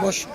Boş.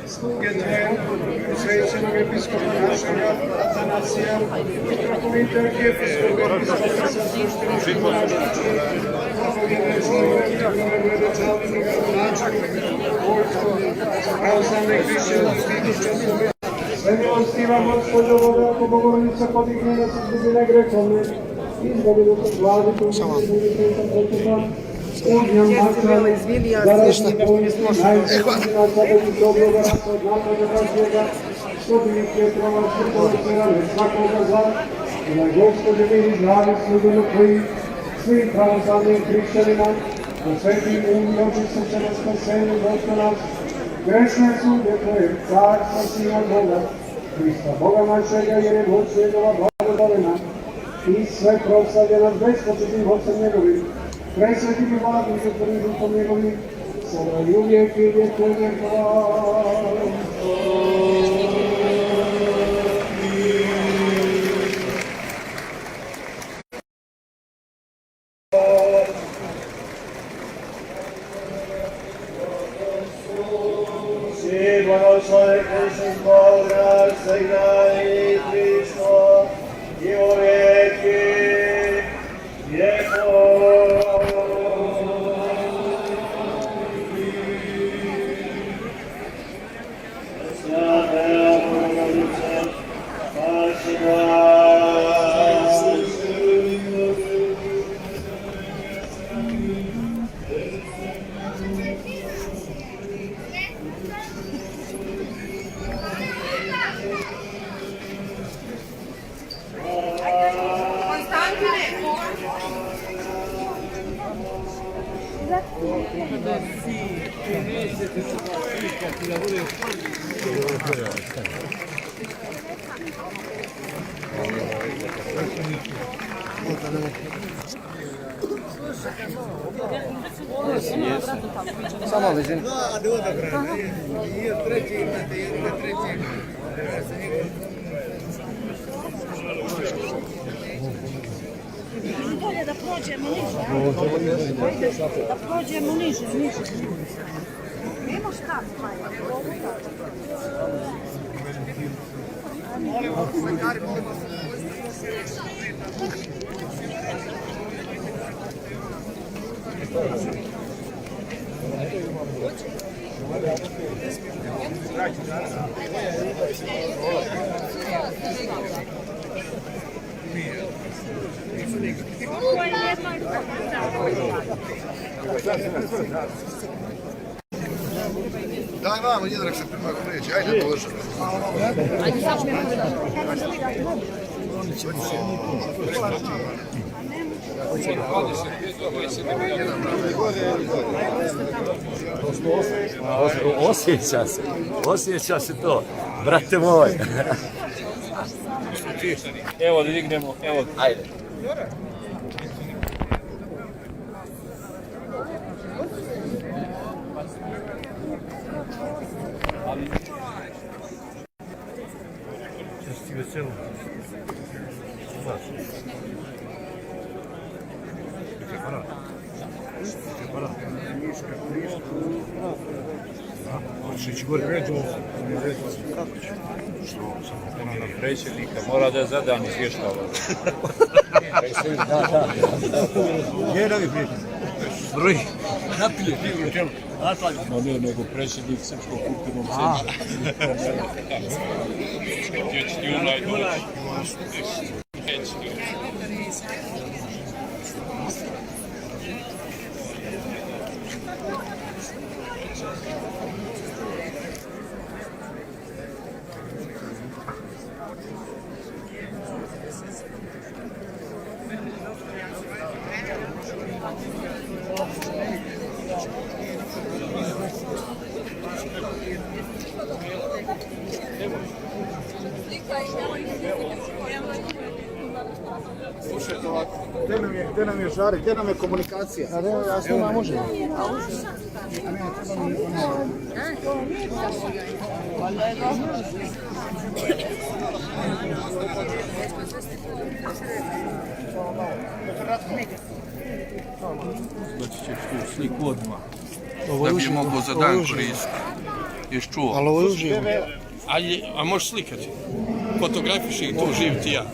Sluge tvoje, posvećenog episkopa našega, Atanasija, mitropolita arhijepiskopa, episkopa sa suštinom Šimonača, propovjedne svoje, gledateljnika, načelnika, pravoslavne hrišćanske, sve milostiva Gospodo Boga, ako Bogovnica podigne nas iz dubine grehovne, izbori do tog vladitu, Uđem mačan, zarazni bolesti, najsveći na sabeti dobroga, od napada Božjega, stotini Pjetrova, Šrtovićera, ne svakoga zla, i na Gospode mi zdravi slugano Tvoji, svim pravoslavnim hrišćanima, na svetim umjoči srce na spasenju dosta nas, grešne sude Tvoje, carstva Sina Boga, Hrista Boga našega, jer je moć njegova blagodarena, i sve proslavlja nas bespočetnim Otcem njegovim, presvetim i vladnim zatvorim duhom njegovim, sada i uvijek i vijekove vjekova. Svi blagoslovi Hristos Bog naš, svega i Hristo, i u vijeki vjekova. Samo ležim. Bolje da prođemo niže. Da prođemo niže. Nemo šta, molim vas, slikari, molim vas. Daj vamo, jedan nek se primako neće, ajde dođe. Osjeća se to, brate moj. Evo da dignemo, evo. Ajde. Jesi ti veselo? Znaš. Hoćeš ići gore redu? Kako će? Predsjednika, mora da je zadan izvještava. Gdje je novi prijatelj? Broj. Napilje, ti u čelu. No ne, nego predsjednik Srpskog kulturnog centra. Gdje će ti onaj doći? Gdje nam je žari, gdje nam je komunikacija? Ja s njima može. Znači ćeš tu sliku odmah. Da bi mogo za dan koristiti. Ješ čuo? Ali ovo je uživo. A možeš slikati? Fotografiši to živ ti ja.